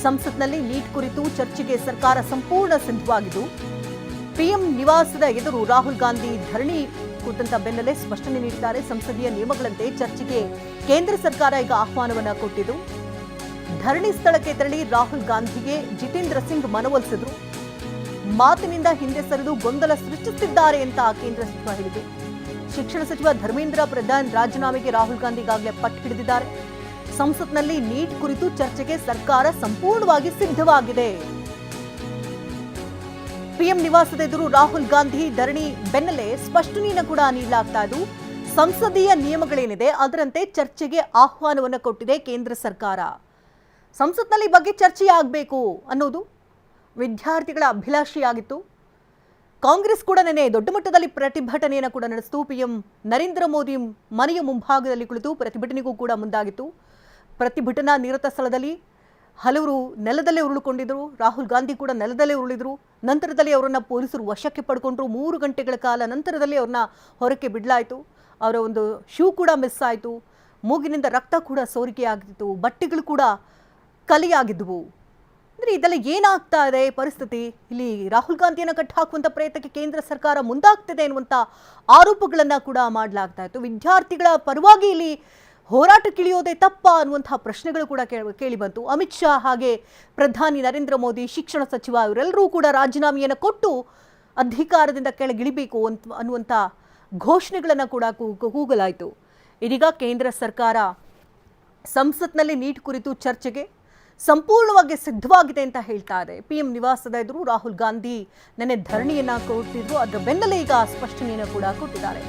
ಸಂಸತ್ನಲ್ಲಿ ನೀಟ್ ಕುರಿತು ಚರ್ಚೆಗೆ ಸರ್ಕಾರ ಸಂಪೂರ್ಣ ಸಿದ್ಧವಾಗಿದ್ದು ಪಿಎಂ ನಿವಾಸದ ಎದುರು ರಾಹುಲ್ ಗಾಂಧಿ ಧರಣಿ ಕೂತಂತ ಬೆನ್ನಲ್ಲೇ ಸ್ಪಷ್ಟನೆ ನೀಡಿದ್ದಾರೆ. ಸಂಸದೀಯ ನಿಯಮಗಳಂತೆ ಚರ್ಚೆಗೆ ಕೇಂದ್ರ ಸರ್ಕಾರ ಈಗ ಆಹ್ವಾನವನ್ನ ಕೊಟ್ಟಿದ್ದು ಧರಣಿ ಸ್ಥಳಕ್ಕೆ ತೆರಳಿ ರಾಹುಲ್ ಗಾಂಧಿಗೆ ಜಿತೇಂದ್ರ ಸಿಂಗ್ ಮನವೊಲಿಸಿದ್ರು. ಮಾತಿನಿಂದ ಹಿಂದೆ ಸರಿದು ಗೊಂದಲ ಸೃಷ್ಟಿಸುತ್ತಿದ್ದಾರೆ ಅಂತ ಕೇಂದ್ರ ಸಚಿವ ಹೇಳಿದೆ. ಶಿಕ್ಷಣ ಸಚಿವ ಧರ್ಮೇಂದ್ರ ಪ್ರಧಾನ್ ರಾಜೀನಾಮೆಗೆ ರಾಹುಲ್ ಗಾಂಧಿ ಈಗಾಗಲೇ ಪಟ್ಟು ಹಿಡಿದಿದ್ದಾರೆ. ಸಂಸತ್ನಲ್ಲಿ ನೀಟ್ ಕುರಿತು ಚರ್ಚೆಗೆ ಸರ್ಕಾರ ಸಂಪೂರ್ಣವಾಗಿ ಸಿದ್ಧವಾಗಿದೆ. ಪಿಎಂ ನಿವಾಸದ ಎದುರು ರಾಹುಲ್ ಗಾಂಧಿ ಧರಣಿ ಬೆನ್ನಲ್ಲೇ ಸ್ಪಷ್ಟನೆಯನ್ನು ಕೂಡ ನೀಡಲಾಗ್ತಾ ಇದ್ದು ಸಂಸದೀಯ ನಿಯಮಗಳೇನಿದೆ ಅದರಂತೆ ಚರ್ಚೆಗೆ ಆಹ್ವಾನವನ್ನು ಕೊಟ್ಟಿದೆ ಕೇಂದ್ರ ಸರ್ಕಾರ. ಸಂಸತ್ನಲ್ಲಿ ಬಗ್ಗೆ ಚರ್ಚೆಯಾಗಬೇಕು ಅನ್ನೋದು ವಿದ್ಯಾರ್ಥಿಗಳ ಅಭಿಲಾಷೆಯಾಗಿತ್ತು. ಕಾಂಗ್ರೆಸ್ ಕೂಡ ನೆನೆ ದೊಡ್ಡ ಮಟ್ಟದಲ್ಲಿ ಪ್ರತಿಭಟನೆಯನ್ನು ಕೂಡ ನಡೆಸಿತು. ಪಿಎಂ ನರೇಂದ್ರ ಮೋದಿ ಮನೆಯ ಮುಂಭಾಗದಲ್ಲಿ ಕುಳಿತು ಪ್ರತಿಭಟನೆಗೂ ಕೂಡ ಮುಂದಾಗಿತ್ತು. ಪ್ರತಿಭಟನಾ ನಿರತ ಸ್ಥಳದಲ್ಲಿ ಹಲವರು ನೆಲದಲ್ಲೇ ಉರುಳಿಕೊಂಡಿದ್ದರು. ರಾಹುಲ್ ಗಾಂಧಿ ಕೂಡ ನೆಲದಲ್ಲೇ ಉರುಳಿದ್ರು. ನಂತರದಲ್ಲಿ ಅವರನ್ನು ಪೊಲೀಸರು ವಶಕ್ಕೆ ಪಡ್ಕೊಂಡ್ರು. 3 ಗಂಟೆಗಳ ಕಾಲ ನಂತರದಲ್ಲಿ ಅವ್ರನ್ನ ಹೊರಕ್ಕೆ ಬಿಡಲಾಯಿತು. ಅವರ ಒಂದು ಶೂ ಕೂಡ ಮಿಸ್ ಆಯಿತು. ಮೂಗಿನಿಂದ ರಕ್ತ ಕೂಡ ಸೋರಿಕೆಯಾಗಿತ್ತು. ಬಟ್ಟೆಗಳು ಕೂಡ ಕಲಿಯಾಗಿದ್ದವು. ಅಂದರೆ ಇದೆಲ್ಲ ಏನಾಗ್ತಾ ಇದೆ ಪರಿಸ್ಥಿತಿ? ಇಲ್ಲಿ ರಾಹುಲ್ ಗಾಂಧಿಯನ್ನು ಕಟ್ಟಾಕುವಂಥ ಪ್ರಯತ್ನಕ್ಕೆ ಕೇಂದ್ರ ಸರ್ಕಾರ ಮುಂದಾಗ್ತಿದೆ ಎನ್ನುವಂಥ ಆರೋಪಗಳನ್ನು ಕೂಡ ಮಾಡಲಾಗ್ತಾ ಇತ್ತು. ವಿದ್ಯಾರ್ಥಿಗಳ ಪರವಾಗಿ ಇಲ್ಲಿ ಹೋರಾಟಕ್ಕಿಳಿಯೋದೇ ತಪ್ಪ ಅನ್ನುವಂತಹ ಪ್ರಶ್ನೆಗಳು ಕೂಡ ಕೇಳಿ ಬಂತು. ಅಮಿತ್ ಶಾ ಹಾಗೆ ಪ್ರಧಾನಿ ನರೇಂದ್ರ ಮೋದಿ, ಶಿಕ್ಷಣ ಸಚಿವ ಇವರೆಲ್ಲರೂ ಕೂಡ ರಾಜೀನಾಮೆಯನ್ನು ಕೊಟ್ಟು ಅಧಿಕಾರದಿಂದ ಕೆಳಗಿಳಿಬೇಕು ಅನ್ನುವಂಥ ಘೋಷಣೆಗಳನ್ನು ಕೂಡ ಕೂಗಲಾಯಿತು. ಇದೀಗ ಕೇಂದ್ರ ಸರ್ಕಾರ ಸಂಸತ್ನಲ್ಲಿ ನೀಟ್ ಕುರಿತು ಚರ್ಚೆಗೆ ಸಂಪೂರ್ಣವಾಗಿ ಸಿದ್ಧವಾಗಿದೆ ಅಂತ ಹೇಳ್ತಾ ಇದೆ. ಪಿಎಂ ನಿವಾಸದ ಎದುರು ರಾಹುಲ್ ಗಾಂಧಿ ನೆನ್ನೆ ಧರಣಿಯನ್ನ ಕೊಟ್ಟಿದ್ರು. ಅದರ ಬೆನ್ನಲ್ಲೇ ಈಗ ಸ್ಪಷ್ಟನೆಯನ್ನು ಕೂಡ ಕೊಟ್ಟಿದ್ದಾರೆ.